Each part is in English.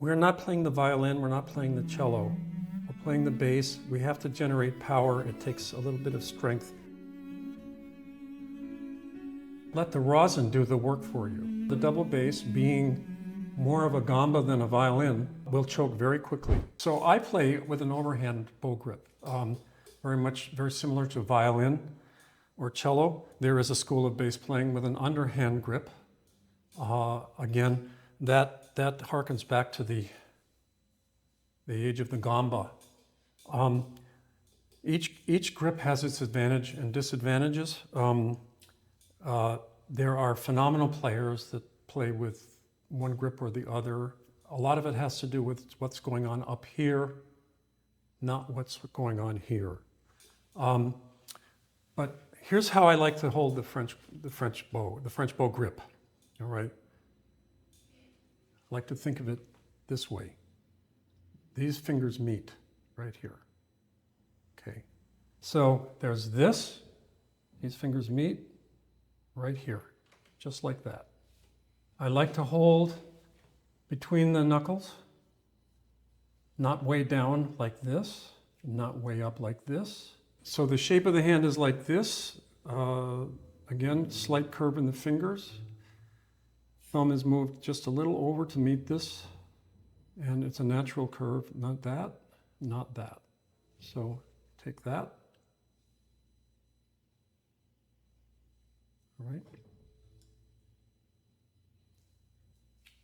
We're not playing the violin, we're not playing the cello. We're playing the bass. We have to generate power. It takes a little bit of strength. Let the rosin do the work for you. The double bass, being more of a gamba than a violin, will choke very quickly. So I play with an overhand bow grip, very similar to violin or cello. There is a school of bass playing with an underhand grip. Again, that harkens back to the age of the gamba. Each grip has its advantage and disadvantages. There are phenomenal players that play with one grip or the other. A lot of it has to do with what's going on up here, not what's going on here. But here's how I like to hold the French bow grip. All right. I like to think of it this way. These fingers meet right here. Okay. So there's this. These fingers meet right here, just like that. I like to hold between the knuckles, not way down like this, not way up like this. So the shape of the hand is like this. Again, slight curve in the fingers. Thumb is moved just a little over to meet this, and it's a natural curve, not that, not that. So take that. All right.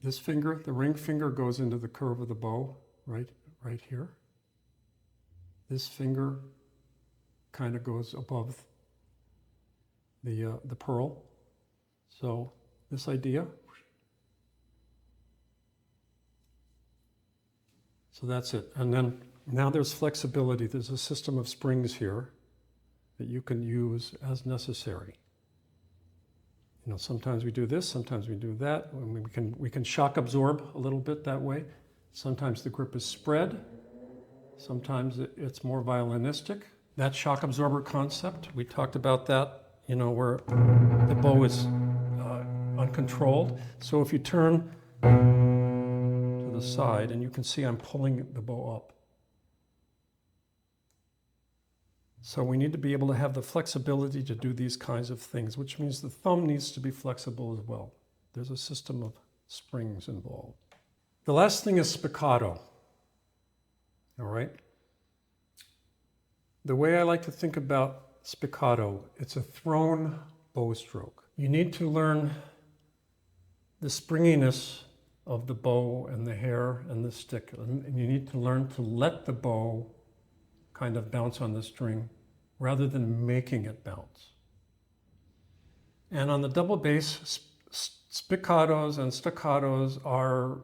This finger, the ring finger, goes into the curve of the bow, right here. This finger kind of goes above the pearl. So this idea. So that's it. And then now there's flexibility. There's a system of springs here that you can use as necessary. You know, sometimes we do this, sometimes we do that. We can shock absorb a little bit that way. Sometimes the grip is spread. Sometimes it's more violinistic. That shock absorber concept, we talked about that, you know, where the bow is uncontrolled. So if you turn to the side, and you can see I'm pulling the bow up. So we need to be able to have the flexibility to do these kinds of things, which means the thumb needs to be flexible as well. There's a system of springs involved. The last thing is spiccato. All right? The way I like to think about spiccato, it's a thrown bow stroke. You need to learn the springiness of the bow and the hair and the stick. And you need to learn to let the bow kind of bounce on the string rather than making it bounce. And on the double bass, spiccatos and staccatos are,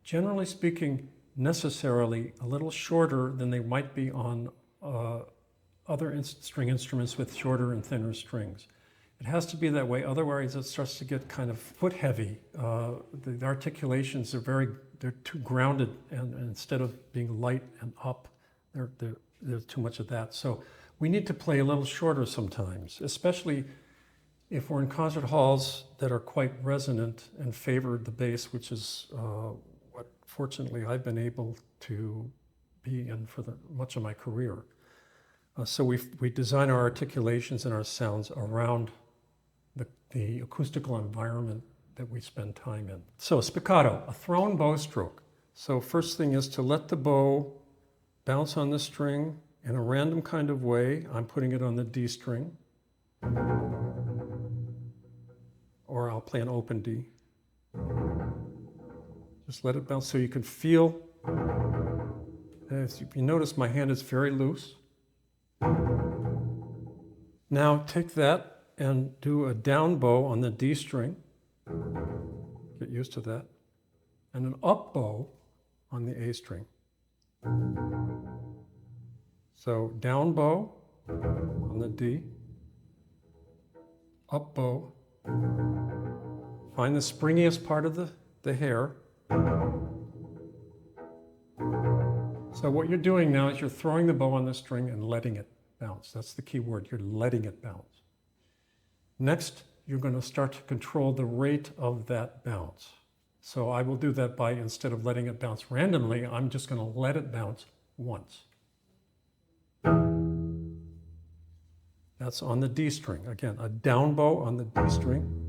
generally speaking, necessarily a little shorter than they might be on other string instruments with shorter and thinner strings. It has to be that way, otherwise it starts to get kind of foot heavy. The articulations are they're too grounded, and instead of being light and up, there's too much of that. So we need to play a little shorter sometimes, especially if we're in concert halls that are quite resonant and favor the bass, which is what fortunately I've been able to be in for much of my career. So we design our articulations and our sounds around the acoustical environment that we spend time in. So spiccato, a thrown bow stroke. So first thing is to let the bow bounce on the string in a random kind of way. I'm putting it on the D string. Or I'll play an open D. Just let it bounce so you can feel. As you notice, my hand is very loose. Now take that and do a down bow on the D string. Get used to that. And an up bow on the A string. So down bow on the D, up bow. Find the springiest part of the hair. So what you're doing now is you're throwing the bow on the string and letting it bounce. That's the key word. You're letting it bounce. Next, you're going to start to control the rate of that bounce. So I will do that by, instead of letting it bounce randomly, I'm just going to let it bounce once. That's on the D string. Again, a down bow on the D string,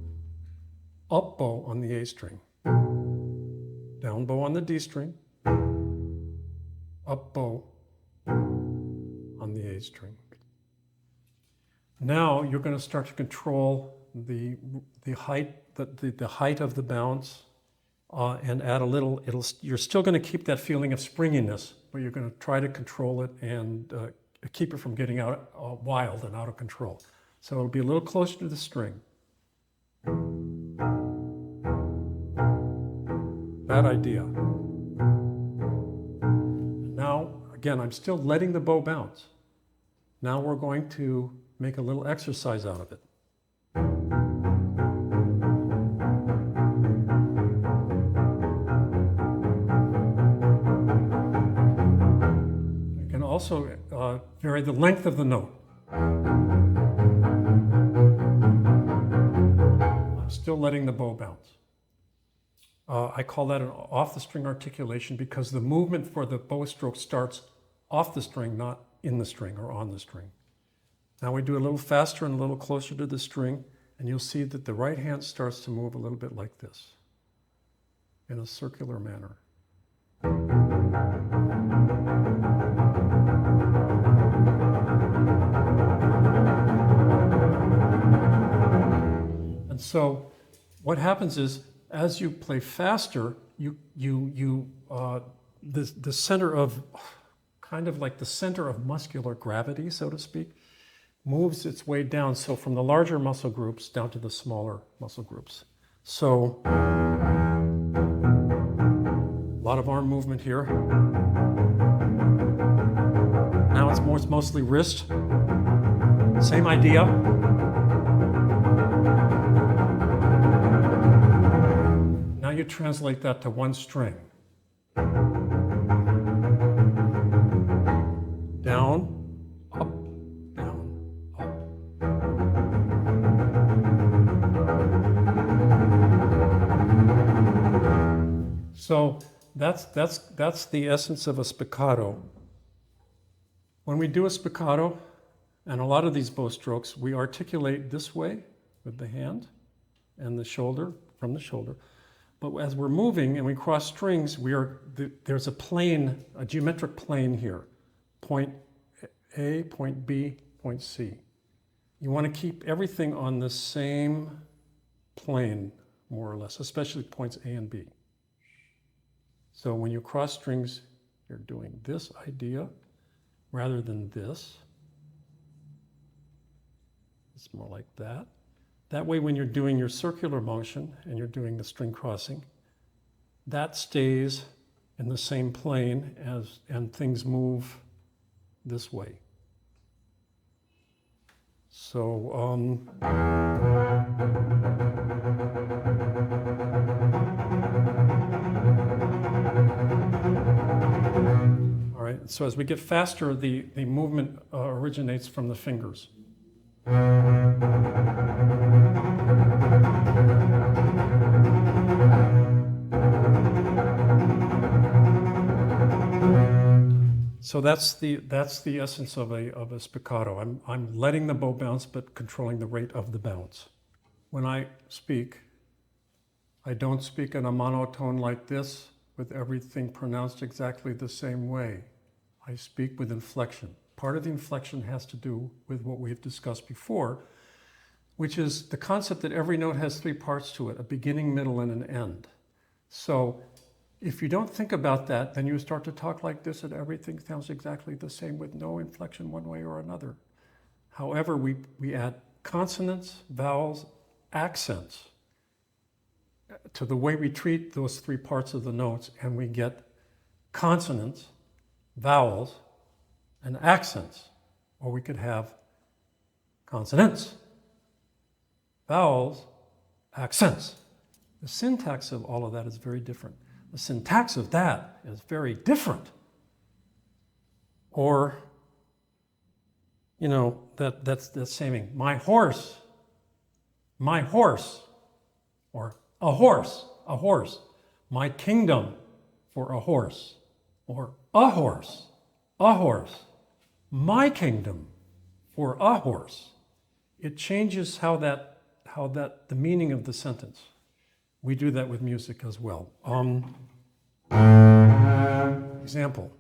up bow on the A string. Down bow on the D string, up bow on the A string. Now you're going to start to control the height of the bounce and add a little. You're still going to keep that feeling of springiness, but you're going to try to control it and keep it from getting out wild and out of control. So it'll be a little closer to the string. That idea. Now, again, I'm still letting the bow bounce. Now we're going to make a little exercise out of it. You can also vary the length of the note. I'm still letting the bow bounce. I call that an off-the-string articulation because the movement for the bow stroke starts off the string, not in the string or on the string. Now we do a little faster and a little closer to the string, and you'll see that the right hand starts to move a little bit like this, in a circular manner. And so what happens is, as you play faster, the center of, kind of like the center of muscular gravity, so to speak, moves its way down. So from the larger muscle groups down to the smaller muscle groups. So a lot of arm movement here. Now it's mostly wrist. Same idea. Now you translate that to one string. Down, up, down, up. So that's the essence of a spiccato. When we do a spiccato, and a lot of these bow strokes, we articulate this way with the hand and the shoulder, from the shoulder. But as we're moving and we cross strings, there's a plane, a geometric plane here. Point A, point B, point C. You want to keep everything on the same plane, more or less, especially points A and B. So when you cross strings, you're doing this idea rather than this. It's more like that. That way, when you're doing your circular motion and you're doing the string crossing, that stays in the same plane and things move this way. So, all right, so as we get faster, the movement originates from the fingers. So that's the essence of a spiccato. I'm letting the bow bounce, but controlling the rate of the bounce. When I speak, I don't speak in a monotone like this, with everything pronounced exactly the same way. I speak with inflection. Part of the inflection has to do with what we've discussed before, which is the concept that every note has three parts to it, a beginning, middle, and an end. So if you don't think about that, then you start to talk like this and everything sounds exactly the same with no inflection one way or another. However, we add consonants, vowels, accents to the way we treat those three parts of the notes, and we get consonants, vowels, and accents. Or we could have consonants, vowels, accents. The syntax of all of that is very different. The syntax of that is very different. Or, you know, that's saying, my horse, or a horse. My kingdom for a horse, or a horse, a horse. My kingdom for a horse. It changes how the meaning of the sentence. We do that with music as well. Example.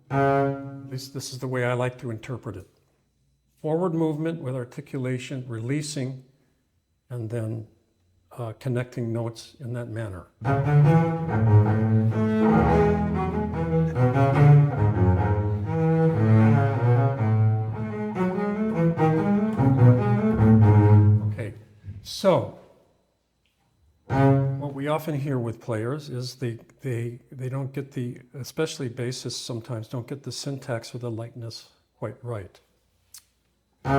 This is the way I like to interpret it. Forward movement with articulation, releasing, and then connecting notes in that manner. Okay, so what we often hear with players is they don't get the, especially bassists sometimes, don't get the syntax or the lightness quite right. All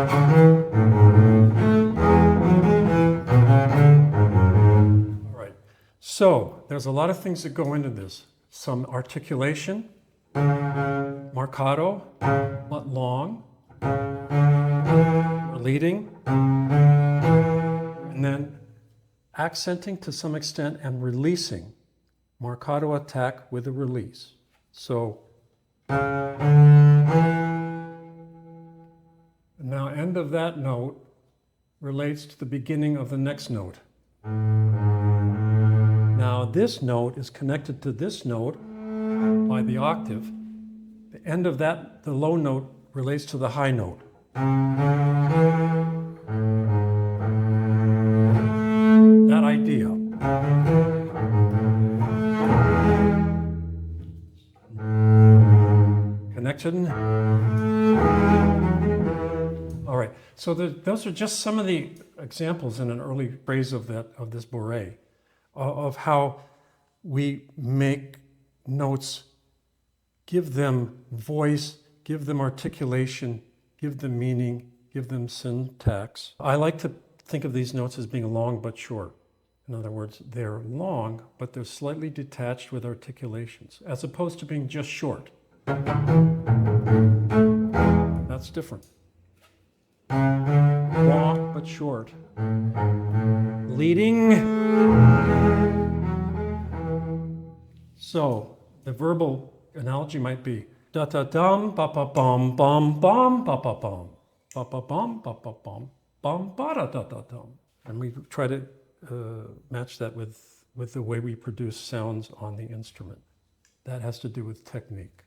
right, so there's a lot of things that go into this. Some articulation, marcato, but long, leading, and then accenting to some extent and releasing. Marcato attack with a release. So now end of that note relates to the beginning of the next note. Now this note is connected to this note by the octave. The end of that, the low note, relates to the high note. That idea. Connection. All right, so those are just some of the examples in an early phrase of this bourrée, of how we make notes, give them voice, give them articulation, give them meaning, give them syntax. I like to think of these notes as being long but short. In other words, they're long, but they're slightly detached with articulations, as opposed to being just short. That's different. Long but short. Leading. So the verbal analogy might be da da dum ba ba bum bum bum ba ba bum ba ba bum ba ba bum bum ba da da da dum, and we try to match that with the way we produce sounds on the instrument. That has to do with technique.